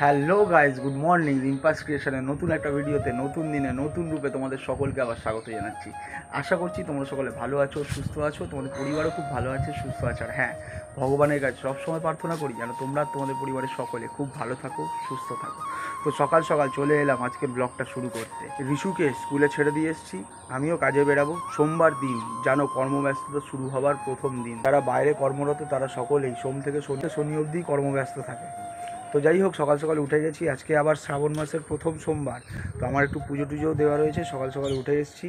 Hello guys, good morning. Rimpa's ক্রিয়েশনের নতুন একটা ভিডিওতে নতুন দিনে নতুন রূপে তোমাদের সকলকে আবার স্বাগত জানাচ্ছি। আশা করছি তোমরা সকলে ভালো আছো, সুস্থ আছো, তোমাদের পরিবারও খুব ভালো আছে, সুস্থ আছে। আর হ্যাঁ, ভগবানের কাছে সবসময় প্রার্থনা করি যেন তোমরা তোমাদের পরিবারের সকলে খুব ভালো থাকো, সুস্থ থাকো। তো সকাল সকাল চলে এলাম আজকের ব্লগটা শুরু করতে। ঋষুকে স্কুলে ছেড়ে দিয়ে এসেছি, আমিও কাজে বেরাবো। সোমবার দিন যেন কর্মব্যস্ততা শুরু হবার প্রথম দিন। যারা বাইরে কর্মরত তারা সকলেই সোম থেকে শনি অবধি কর্মব্যস্ত থাকে। তো যাই হোক, সকাল সকাল উঠে গেছি। আজকে আবার শ্রাবণ মাসের প্রথম সোমবার, তো আমার একটু পুজো টুজোও দেওয়া রয়েছে। সকাল সকাল উঠে এসেছি।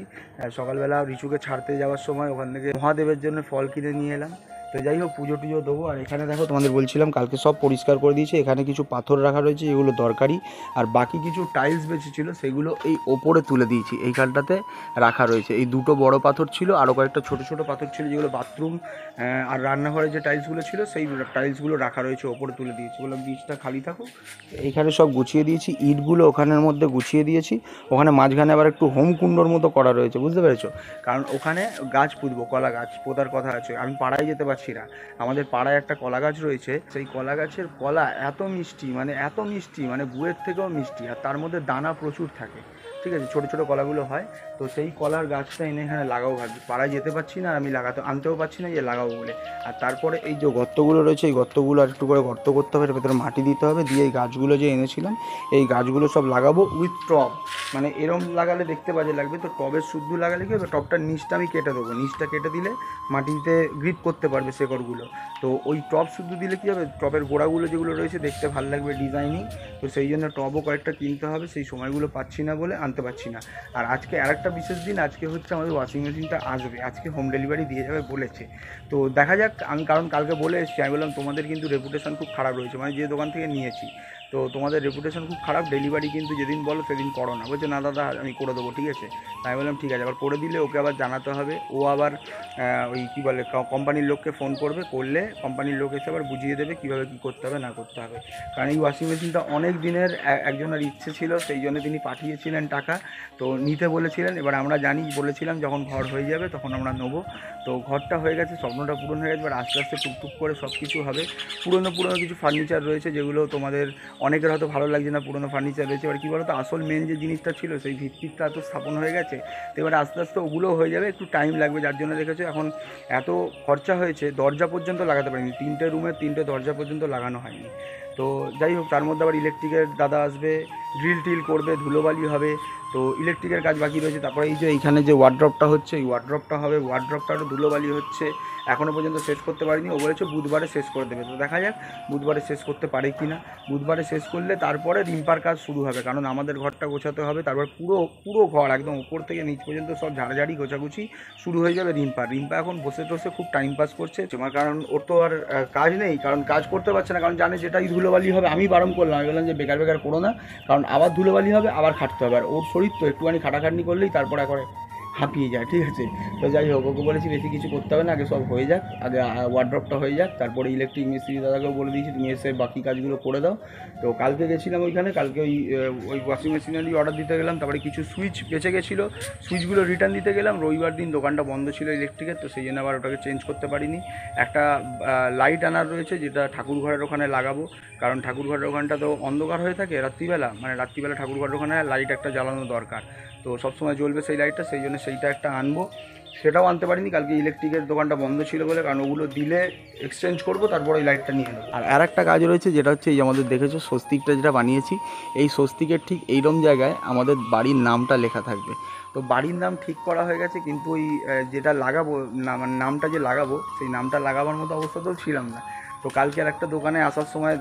সকালবেলা রিচুকে ছাড়তে যাওয়ার সময় ওখান থেকে মহাদেবের জন্য ফল কিনে নিয়ে এলাম। তো যাই হোক, পুজো টুজো দেবো। আর এখানে দেখো, তোমাদের বলছিলাম কালকে সব পরিষ্কার করে দিয়েছি। এখানে কিছু পাথর রাখা রয়েছে যেগুলো দরকারি, আর বাকি কিছু টাইলস বেঁচেছিল সেগুলো এই ওপরে তুলে দিয়েছি। এইখানটাতে রাখা রয়েছে। এই দুটো বড় পাথর ছিল, আরও কয়েকটা ছোটো ছোটো পাথর ছিল যেগুলো বাথরুম আর রান্নাঘরে যে টাইলসগুলো ছিল সেই টাইলসগুলো রাখা রয়েছে, ওপরে তুলে দিয়েছি। বললাম বীজটা খালি থাকুক। এইখানে সব গুছিয়ে দিয়েছি, ইটগুলো ওখানের মধ্যে গুছিয়ে দিয়েছি। ওখানে মাঝখানে আবার একটু হোমকুণ্ডর মতো করা রয়েছে, বুঝতে পেরেছো? কারণ ওখানে গাছ পুঁতবো, কলা গাছ পোতার কথা আছে। আমি পাড়ায় যেতে পারছি না। আমাদের পাড়ায় একটা কলা গাছ রয়েছে, সেই কলা গাছের কলা এত মিষ্টি, এত মিষ্টি, গুড়ের থেকেও মিষ্টি। আর তার মধ্যে দানা প্রচুর থাকে, ঠিক আছে? ছোটো ছোটো কলাগুলো হয়। তো সেই কলার গাছটা এনে এখানে লাগাবো ভাবছি। পাড়ায় যেতে পারছি না, আর আমি আনতেও পারছি না যে লাগাবো বলে। আর তারপরে এই যে গর্তগুলো রয়েছে, এই গর্তগুলো আর একটু করে গর্ত করতে হবে, এর ভেতরে মাটি দিতে হবে, দিয়ে এই গাছগুলো যে এনেছিলাম এই গাছগুলো সব লাগাবো উইথ টব। এরম লাগালে দেখতে বাজে লাগবে, তো টবের শুদ্ধ লাগালে কি হবে, টবটার নিচটা আমি কেটে দেবো। নিচটা কেটে দিলে মাটিতে গ্রিপ করতে পারবে শেকড়গুলো। তো ওই টব শুদ্ধ দিলে কী হবে, টবের গোড়াগুলো যেগুলো রয়েছে দেখতে ভালো লাগবে, ডিজাইনিং। তো সেই জন্য টবও কয়েকটা কিনতে হবে, সেই সময়গুলো পাচ্ছি না বলে আনতে পারছি না। আর আজকে আরেকটা বিশেষ দিন, আজকে হচ্ছে আমাদের ওয়াশিং মেশিনটা আসবে, আজকে হোম ডেলিভারি দিয়ে যাবে বলেছে। তো দেখা যাক। আমি কারণ কালকে বলে এসেছি, আমি বললাম তোমাদের কিন্তু রেপুটেশন খুব খারাপ রয়েছে, যে দোকান থেকে নিয়েছি, তো তোমাদের রেপুটেশন খুব খারাপ, ডেলিভারি কিন্তু যেদিন বলো সেদিন করো না। বলছে না দাদা, আমি করে দেবো, ঠিক আছে? তাই বললাম ঠিক আছে। আবার করে দিলে ওকে আবার জানাতে হবে, ও আবার ওই কী বলে কোম্পানির লোককে ফোন করলে কোম্পানির লোক এসে আবার বুঝিয়ে দেবে কীভাবে কী করতে হবে না করতে হবে। কারণ এই ওয়াশিং মেশিনটা অনেক দিনের একজনের ইচ্ছে ছিল, সেই জন্য তিনি পাঠিয়েছিলেন টাকা, তো নিতে বলেছিলেন। এবার আমরা বলেছিলাম যখন ঘর হয়ে যাবে তখন আমরা নেবো। তো ঘরটা হয়ে গেছে, স্বপ্নটা পূরণ হয়ে গেছে। এবার আস্তে আস্তে টুকটুক করে সব কিছু হবে। পুরনো কিছু ফার্নিচার রয়েছে যেগুলো তোমাদের অনেকের হয়তো ভালো লাগছে না, পুরনো ফার্নিচার রয়েছে। এবার কী বলো তো, আসল মেন যে জিনিসটা ছিল সেই ভিত্তিটা তো স্থাপন হয়ে গেছে। তো এবার আস্তে আস্তে ওগুলোও হয়ে যাবে, একটু টাইম লাগবে। যার জন্য দেখেছো এখন এত খরচা হয়েছে, দরজা পর্যন্ত লাগাতে পারিনি। 3টে রুমের 3টে দরজা পর্যন্ত লাগানো হয়নি। তো যাই হোক, তার মধ্যে আবার ইলেকট্রিকের দাদা আসবে, ড্রিল টিল করবে, ধুলোবালি হবে। তো ইলেকট্রিকের কাজ বাকি রয়েছে। তারপরে এই যে এইখানে যে ওয়ার্ড্রপটা হচ্ছে, এই ওয়ার্ড্রপটা হবে। ওয়ার্ড্রপটারও ধুলোবালি হচ্ছে, এখনও পর্যন্ত শেষ করতে পারিনি। ও বলেছে বুধবারে শেষ করে দেবে। তো দেখা যাক বুধবারে শেষ করতে পারে কি না। বুধবারে শেষ করলে তারপরে রিম্পার কাজ শুরু হবে, কারণ আমাদের ঘরটা গোছাতে হবে। তারপর পুরো ঘর একদম উপর থেকে নিচ পর্যন্ত সব ঝাড়াঝাড়ি গোছাগুছি শুরু হয়ে যাবে রিম্পা এখন বসে খুব টাইম পাস করছে তোমার, কারণ ওর তো আর কাজ নেই, কারণ কাজ করতে পারছে না, কারণ জানে যেটাই ধুলোবালি হবে। আমি বারণ করলাম, আমি বললাম যে বেকার করো না, কারণ আবার ধুলোবালি হবে, আবার খাটতে হবে। আর ওর শরীর তো একটুখানি খাটাখাটনি করলেই তারপর একবারে হাঁপিয়ে যায়, ঠিক আছে? তো যাই হোক, ওকে বলেছি বেশি কিছু করতে হবে না, আগে সব হয়ে যাক, আগে ওয়ার্ড্রপটা হয়ে যাক, তারপরে ইলেকট্রিক মিস্ত্রি দাদাকেও বলে দিয়েছি তুমি এসে বাকি কাজগুলো করে দাও। তো কালকে গেছিলাম ওইখানে, কালকে ওই ওয়াশিং মেশিনেরই অর্ডার দিতে গেলাম। তারপরে কিছু সুইচ বেঁচে গেছিলো, সুইচগুলো রিটার্ন দিতে গেলাম। রবিবার দিন দোকানটা বন্ধ ছিল ইলেকট্রিকের, তো সেই জন্য আবার ওটাকে চেঞ্জ করতে পারিনি। একটা লাইট আনার রয়েছে যেটা ঠাকুরঘরের ওখানে লাগাবো, কারণ ঠাকুরঘরের ওখানটা তো অন্ধকার হয়ে থাকে রাত্রিবেলা, রাত্রিবেলা ঠাকুরঘরের ওখানে লাইট একটা জ্বালানো দরকার, তো সবসময় জ্বলবে সেই লাইটটা, সেই জন্য সেইটা একটা আনবো। সেটাও আনতে পারিনি কালকে, ইলেকট্রিকের দোকানটা বন্ধ ছিল বলে, কারণ ওগুলো দিলে এক্সচেঞ্জ করবো, তারপর ওই লাইটটা নিয়ে নেবো। আর একটা কাজ রয়েছে যেটা হচ্ছে এই আমাদের দেখেছো স্বস্তিকটা যেটা বানিয়েছি, এই স্বস্তিকের ঠিক এইরকম জায়গায় আমাদের বাড়ির নামটা লেখা থাকবে। তো বাড়ির নাম ঠিক করা হয়ে গেছে, কিন্তু ওই যেটা লাগাবো না, নামটা যে লাগাবো সেই নামটা লাগাবার মতো অবস্থাতেও ছিলাম না। তো কালকে আর একটা দোকানে আসার সময়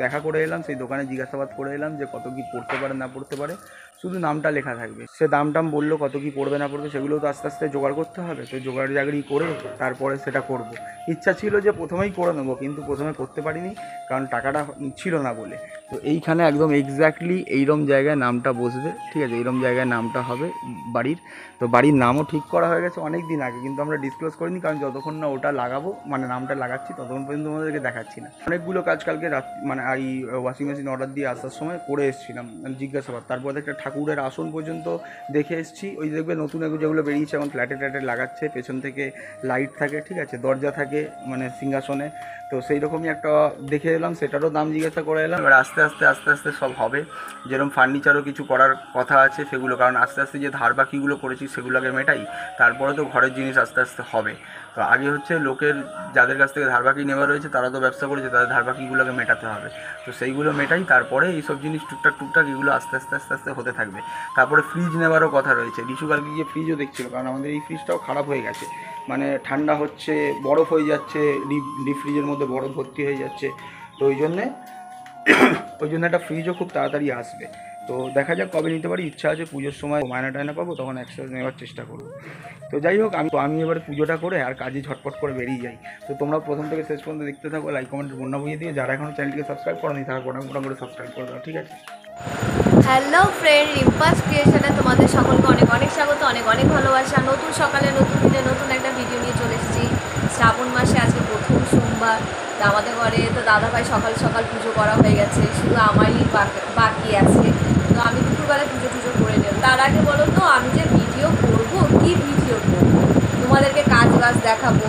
দেখা করে এলাম, সেই দোকানে জিজ্ঞাসাবাদ করে এলাম যে কত কী পড়তে পারে না পড়তে পারে, শুধু নামটা লেখা থাকবে। সে দাম বললো, কত কী পড়বে না পড়বে সেগুলো তো আস্তে আস্তে জোগাড় করতে হবে। তো জোগাড় জাগড়ি করে তারপরে সেটা করব। ইচ্ছা ছিল যে প্রথমেই করে নেবো, কিন্তু প্রথমে করতে পারিনি, কারণ টাকাটা ছিল না বলে। তো এইখানে একদম এক্স্যাক্টলি এইরকম জায়গায় নামটা বসবে, ঠিক আছে? এইরকম জায়গায় নামটা হবে বাড়ির। তো বাড়ির নামও ঠিক করা হয়ে গেছে অনেক দিন আগে, কিন্তু আমরা ডিসক্লোজ করিনি, কারণ যতক্ষণ না ওটা লাগাবো, নামটা লাগাচ্ছি, ততক্ষণ পর্যন্ত আমাদেরকে দেখাচ্ছি না। অনেকগুলো কাজ কালকে এই ওয়াশিং মেশিন অর্ডার দিয়ে আসার সময় করে এসেছিলাম, জিজ্ঞাসাবাদ। তারপর একটা ঠাকুরের আসন পর্যন্ত দেখে এসেছি। ওই দেখবে নতুন যেগুলো বেরিয়েছে এখন ফ্ল্যাটে লাগাচ্ছে, পেছন থেকে লাইট থাকে, ঠিক আছে? দরজা থাকে সিংহাসনে, তো সেই রকমই একটা দেখে এলাম, সেটারও দাম জিজ্ঞাসা করে এলাম। এবার আস্তে আস্তে সব হবে। যেরকম ফার্নিচারও কিছু করার কথা আছে সেগুলো, কারণ আস্তে আস্তে যে ধার বাকিগুলো করেছি সেগুলোকে মেটাই, তারপরে তো ঘরের জিনিস আস্তে আস্তে হবে। তো আগে হচ্ছে লোকের যাদের কাছ থেকে ধার বাকি নেওয়া রয়েছে তারা তো ব্যবসা করেছে, তাদের ধার বাকিগুলোকে মেটাতে হবে। তো সেইগুলো মেটাই, তারপরে এইসব জিনিস টুকটাক এগুলো আস্তে আস্তে হতে থাকবে। তারপরে ফ্রিজ নেওয়ারও কথা রয়েছে। রিশু কালকে গিয়ে ফ্রিজও দেখছিল, কারণ আমাদের এই ফ্রিজটাও খারাপ হয়ে গেছে, মানে ঠান্ডা হচ্ছে, বরফ হয়ে যাচ্ছে, ডিপ ফ্রিজের মধ্যে বরফ ভর্তি হয়ে যাচ্ছে। তো ওই জন্য একটা ফ্রিজও খুব তাড়াতাড়ি আসবে। তো দেখা যাক কবে নিতে পারি, ইচ্ছা আছে পুজোর সময় মায়না টায়না পাবো তখন একসাথে নেওয়ার চেষ্টা করবো। তো যাই হোক, আমি এবারে পুজোটা করে আর কাজে ঝটপট করে বেরিয়ে যাই। তো তোমরা প্রথম থেকে শেষ পর্যন্ত দেখতে থাকো, লাইক কমেন্টের বন্যা বইয়ে দিয়ে, যারা এখনও চ্যানেলটিকে সাবস্ক্রাইব করো নি তারা গোটা করে সাবস্ক্রাইব করে দাও, ঠিক আছে? হ্যালো ফ্রেন্ড, রিম্পাস ক্রিয়েশনে তোমাদের সকলকে অনেক অনেক স্বাগত, অনেক অনেক ভালোবাসা। নতুন সকালে নতুন দিনে নতুন একটা ভিডিও নিয়ে চলে এসেছি। শ্রাবণ মাসে আজকে প্রথম সোমবার। তো আমাদের ঘরে তো দাদাভাই সকাল সকাল পুজো করা হয়ে গেছে, শুধু আমারই বাকি আছে। তো আমি দুপুরবেলা পুজো করে নেব। তার আগে বলো তো, আমি যে ভিডিও করবো, কি ভিডিও করবো? তোমাদেরকে কাজ বাজ দেখাবো,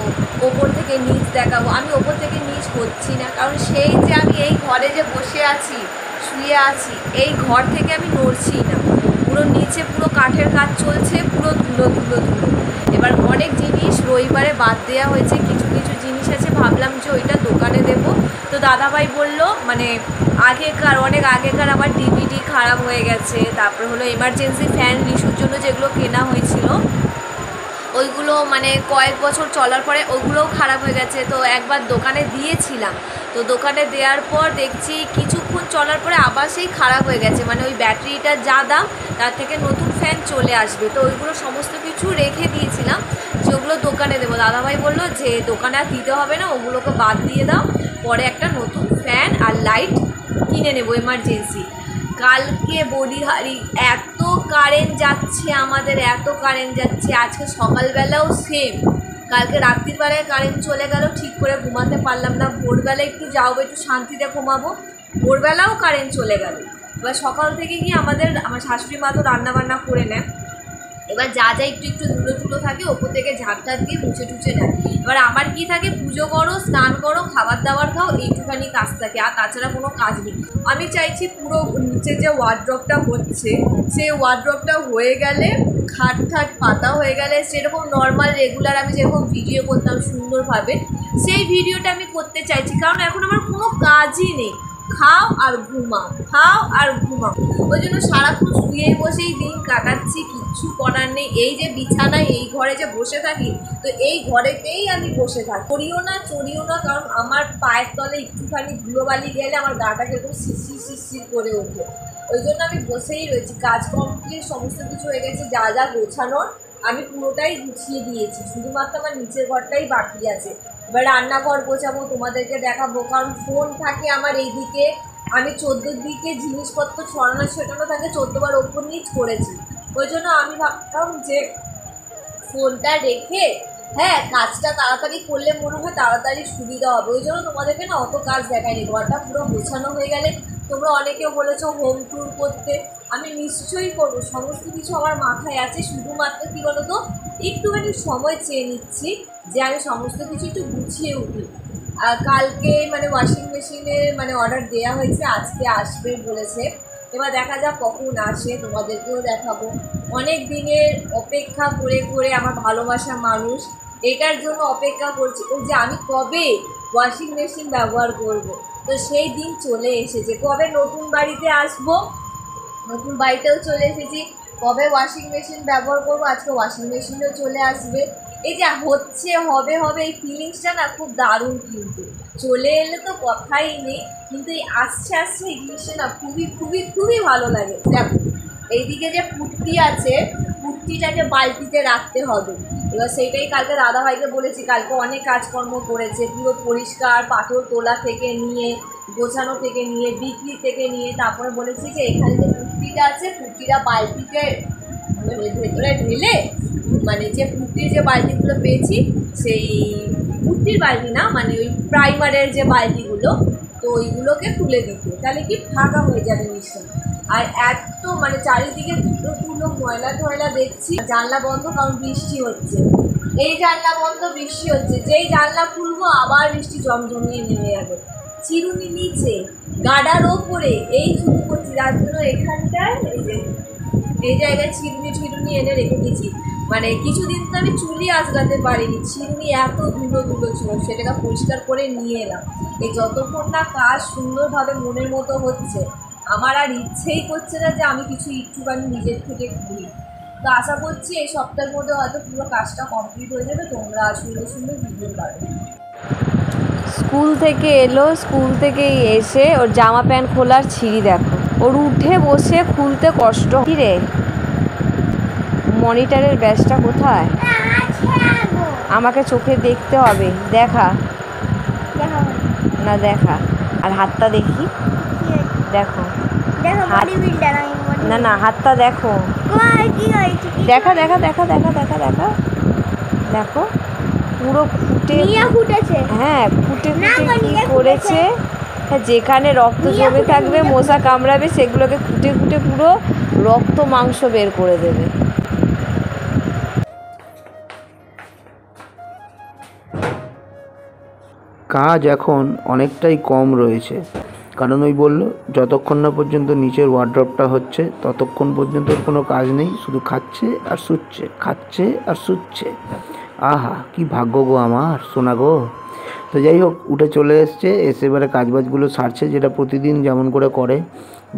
ওপর থেকে নিচ দেখাবো। আমি ওপর থেকে নিচ করছি না, কারণ সেই যে আমি এই ঘরে যে বসে আছি, শুয়ে আছি, এই ঘর থেকে আমি নড়ছি না। পুরো নিচে পুরো কাঠের কাজ চলছে, পুরো ধুলো। এবার অনেক জিনিস রবিবারে বাদ দেওয়া হয়েছে, কিছু কিছু জিনিস আছে ভাবলাম যে ওইটা দোকানে দেবো। তো দাদাভাই বললো, মানে অনেক আগেকার আমার ডিভিডি খারাপ হয়ে গেছে, তারপরে হলো এমার্জেন্সি ফ্যান রিশুর জন্য যেগুলো কেনা হয়েছিল ওইগুলো মানে কয়েক বছর চলার পরে ওগুলোও খারাপ হয়ে গেছে। তো একবার দোকানে দিয়েছিলাম, তো দোকানে দেওয়ার পর দেখছি কিছুক্ষণ চলার পরে আবার সেই খারাপ হয়ে গেছে, মানে ওই ব্যাটারিটা যা দাম তার থেকে নতুন ফ্যান চলে আসবে। তো ওইগুলো সমস্ত কিছু রেখে দিয়েছিলাম, যেগুলো দোকানে দেবো। দাদাভাই বললো যে দোকানে আর দিতে হবে না, ওগুলোকে বাদ দিয়ে দাও, পরে একটা নতুন ফ্যান আর লাইট কিনে নেবো এমার্জেন্সি। কালকে বলিহারি এত কারেন্ট যাচ্ছে, আমাদের এত কারেন্ট যাচ্ছে, আজকে সকালবেলাও সেম। কালকে রাত্রির বেলায় কারেন্ট চলে গেল, ঠিক করে ঘুমাতে পারলাম না। ভোরবেলায় একটু যাও, একটু শান্তিতে ঘুমাবো, ভোরবেলাও কারেন্ট চলে গেল। এবার সকাল থেকে গিয়ে আমার শাশুড়ি মা তো রান্নাবান্না করে নেয়, এবার যা একটু ধুলো থাকে ওপর থেকে ঝাঁট দিয়ে মুছে নেয়। এবার আমার কি থাকে, পুজো করো, স্নান করো, খাবার দাবার খাও, এইটুখানি কাজ থাকে, আর তাছাড়া কোনো কাজ নেই। আমি চাইছি পুরো নিচে যে ওয়ার্ড্রপটা হচ্ছে, সেই ওয়ার্ড্রপটা হয়ে গেলে, খাট পাতা হয়ে গেলে, সেরকম নর্মাল রেগুলার আমি যেরকম ভিডিও করতাম সুন্দরভাবে, সেই ভিডিওটা আমি করতে চাইছি। কারণ এখন আমার কোনো কাজই নেই, খাও আর ঘুমাও। ওই জন্য সারাক্ষণ শুয়ে বসেই দিন কাটাচ্ছি, কিচ্ছু করার নেই। এই যে বিছানায় এই ঘরে যে বসে থাকি, তো এই ঘরেতেই আমি বসে থাকি, চড়িও না, কারণ আমার পায়ের তলে একটুখানি ধুলোবালি গেলে আমার গাটাকে একটু শিরশির করে ওঠে। ওই জন্য আমি বসেই রয়েছি। কাজ কমপ্লিট, সমস্ত কিছু হয়ে গেছে, যা গোছানোর আমি পুরোটাই গুছিয়ে দিয়েছি, শুধুমাত্র আমার নিচের ঘরটাই বাকি আছে। এবার রান্নাঘর গোছাবো, তোমাদেরকে দেখাবো, কারণ ফোন থাকে আমার এইদিকে, আমি 14 দিকে জিনিসপত্র ছড়ানো থাকে, 14 বার ওপর নিচ করেছি। ওই জন্য আমি ভাবতাম যে ফোনটা রেখে কাজটা তাড়াতাড়ি করলে মনে হয় তাড়াতাড়ি সুবিধা হবে। ওই জন্য তোমাদেরকে না অত কাজ দেখায়নি। ঘরটা পুরো গোছানো হয়ে গেলে, তোমরা অনেকে বলেছো হোম ট্যুর করতে, আমি নিশ্চয়ই করবো, সমস্ত কিছু আমার মাথায় আছে। শুধুমাত্র কী বলো তো, একটুখানি সময় চেয়ে নিচ্ছি যে আমি সমস্ত কিছু একটু গুছিয়ে উঠি। কালকে মানে ওয়াশিং মেশিনের মানে অর্ডার দেওয়া হয়েছে, আজকে আসবে বলেছে। এবার দেখা যাক কখন আসে, তোমাদেরকেও দেখাবো। অনেক দিনের অপেক্ষা করে আমার ভালোবাসা মানুষ এটার জন্য অপেক্ষা করছে যে আমি কবে ওয়াশিং মেশিন ব্যবহার করব। তো সেই দিন চলে এসেছে, কবে নতুন বাড়িতে আসবো, নতুন বাড়িতেও চলে এসেছি, কবে ওয়াশিং মেশিন ব্যবহার করবো, আজকে ওয়াশিং মেশিনও চলে আসবে। এই যে হবে এই ফিলিংসটা না খুব দারুণ, কিন্তু চলে এলে তো কথাই নেই, কিন্তু এই আসছে এই জিনিসটা না খুবই ভালো লাগে। দেখো এইদিকে যে পুট্টি আছে, পুট্টিটাকে বালতিতে রাখতে হবে। এবার সেইটাই কালকে দাদাভাইকে বলেছি, কালকে অনেক কাজকর্ম করেছে, পুরো পরিষ্কার, পাথর তোলা থেকে নিয়ে, গোছানো থেকে নিয়ে, বিক্রি থেকে নিয়ে, তারপরে বলেছি যে এখানে যে পুট্টিটা আছে, পুট্টিটা বালতিতে ভেতরে ঢেলে, মানে যে পুট্টির যে বালতিগুলো পেয়েছি, সেই পুট্টির বালতি না, মানে ওই প্রাইমারের যে বালতিগুলো, তো ওইগুলোকে তুলে দিতে, তাহলে কি ফাঁকা হয়ে যাবে নিশ্চয়। আর এত মানে চারিদিকে ধুলো ময়লা দেখছি, জানলা বন্ধ, কারণ বৃষ্টি হচ্ছে। এই জানলা বন্ধ, বৃষ্টি হচ্ছে, যেই জানলা খুলবো আবার বৃষ্টি জমজমিয়ে নেমে যাবে। চিরুনি নিচে, গাডার ওপরে, এই শুরু করছি। তার জন্য এখানটায় এই জায়গায় চিরুনি এনে রেখে দিয়েছি। মানে কিছুদিন তো আমি চুলই আঁচড়াতে পারিনি, চিরুনি এত ধুলো ছিল, সেটাকে পরিষ্কার করে নিয়ে এলাম। এই যতক্ষণ না কাজ সুন্দরভাবে মনের মতো হচ্ছে, আমার আর ইচ্ছেই করছে না যে আমি কিছু একটুখানি নিজের থেকে করি। তো আশা করছি এই সপ্তাহের মধ্যে হয়তো পুরো কাজটা কমপ্লিট হয়ে যাবে। তোমরা সুন্দর ভিডিও পাবে। স্কুল থেকে এলো, স্কুল থেকে এসে ওর জামা প্যান্ট খোলার ছিঁড়ি দেখো, ওর উঠে বসে খুলতে কষ্ট। কি রে, মনিটরের ব্যাসটা কোথায়? আমাকে চোখে দেখতে হবে, দেখা না দেখা। আর হাতটা দেখি, দেখো না না, হাতটা দেখো, দেখা দেখা দেখা দেখা দেখা দেখা দেখো, পুরো ফুটেছে। হ্যাঁ, ফুটে কি করেছে, যেখানে রক্ত জমে থাকবে, মশা কামড়াবে, সেগুলোকে ফুটে পুরো রক্ত মাংস বের করে দেবে। কাজ এখন অনেকটাই কম রয়েছে, কারণ ওই বললো যতক্ষণ না পর্যন্ত নিচের ওয়ার্ড্রপটা হচ্ছে ততক্ষণ পর্যন্ত কোনো কাজ নেই, শুধু খাচ্ছে আর শুচ্ছে, খাচ্ছে আর শুচ্ছে। আহা, কি ভাগ্য গো আমার সোনা গো। তো যাই হোক, উঠে চলে এসছে, এসে এবারে কাজবাজগুলো সারছে, যেটা প্রতিদিন যেমন করে করে।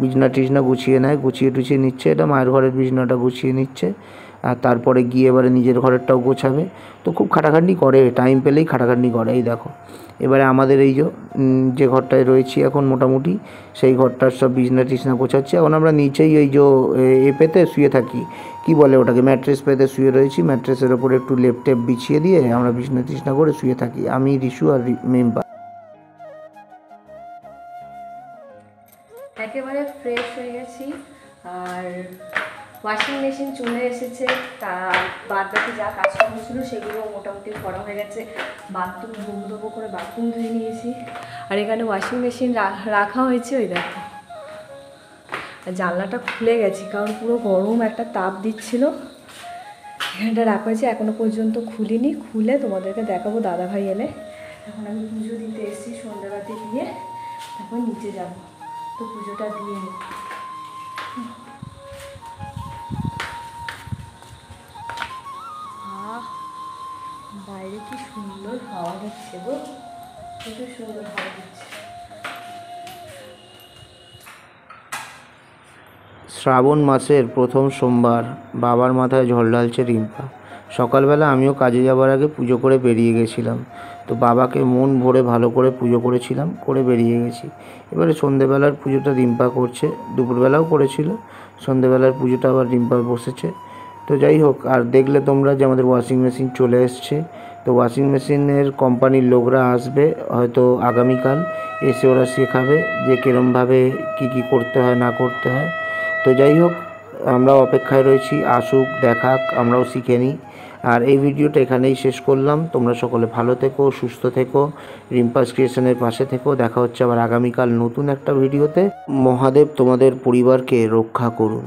বিছনা টিছনা গুছিয়ে নেয়, গুছিয়ে টুছিয়ে নিচ্ছে, এটা মায়ের ঘরের বিছনাটা গুছিয়ে নিচ্ছে, আর তারপরে গিয়ে এবারে নিজের ঘরেরটাও গোছাবে। তো খুব খাটাখাটনি করে, টাইম পেলেই খাটাখাটনি করে। এই দেখো, এবারে আমাদের এই যে ঘরটায় রয়েছি এখন মোটামুটি, সেই ঘরটার সব বিছনা টিছনা গোছাচ্ছি। এখন আমরা নিচেই ওই পেতে শুয়ে থাকি, কি বলে ওটাকে, ম্যাট্রেস পেতে শুয়ে রয়েছি। ম্যাট্রেসের ওপরে একটু লেপ টেপ বিছিয়ে দিয়ে আমরা বিছনা টিছনা করে শুয়ে থাকি, আমি, রিশু আর মেম্পা। একেবারে ফ্রেশ হয়ে গেছি, আর ওয়াশিং মেশিন চলে এসেছে। তা বাদ বাকি যা কাজকর্ম ছিল সেগুলো মোটামুটি করা হয়ে গেছে। বাথরুম ধুবো করে বাথরুম ধুয়ে নিয়েছি, আর এখানে ওয়াশিং মেশিন রাখা হয়েছে। ওই দেখো, জানলাটা খুলে গেছি কারণ পুরো গরম একটা তাপ দিচ্ছিল। এখানটা রাখা হয়েছে, এখনও পর্যন্ত খুলিনি, খুলে তোমাদেরকে দেখাবো দাদাভাই এলে। এখন আমি পুজো দিতে এসেছি, সন্ধ্যাবাতি দিয়ে এখন নিচে যাব, তো পুজোটা দিয়ে নিই। বাইরে কি সুন্দর হাওয়া দিচ্ছে গো, প্রচুর সুন্দর হাওয়া দিচ্ছে। শ্রাবণ মাসের প্রথম সোমবার, বাবার মাথায় জল ঢালছে রিম্পা। সকালবেলা আমিও কাজে যাবার আগে পুজো করে বেরিয়ে গেছিলাম, তো বাবাকে মন ভরে ভালো করে পুজো করেছিলাম, করে বেরিয়ে গেছি। এবারে সন্ধেবেলার পুজোটা রিম্পা করছে, দুপুরবেলাও করেছিল, সন্ধেবেলার পুজোটা আবার রিম্পা বসেছে। তো যাই হোক, আর দেখলে তোমরা যে আমাদের ওয়াশিং মেশিন চলে এসছে। তো ওয়াশিং মেশিনের কোম্পানির লোকরা আসবে হয়তো আগামীকাল, এসে ওরা শেখাবে যে কীরমভাবে কী করতে হয় না করতে হয়। তো যাই হোক, আমরা অপেক্ষায় রয়েছি, আসুক, দেখাক, আমরাও শিখে নিই। আর এই ভিডিওটা এখানেই শেষ করলাম। তোমরা সকলে ভালো থেকো, সুস্থ থেকো, রিম্পাস ক্রিয়েশনের পাশে থেকো। দেখা হচ্ছে আবার আগামীকাল নতুন একটা ভিডিওতে। মহাদেব তোমাদের পরিবারকে রক্ষা করুন।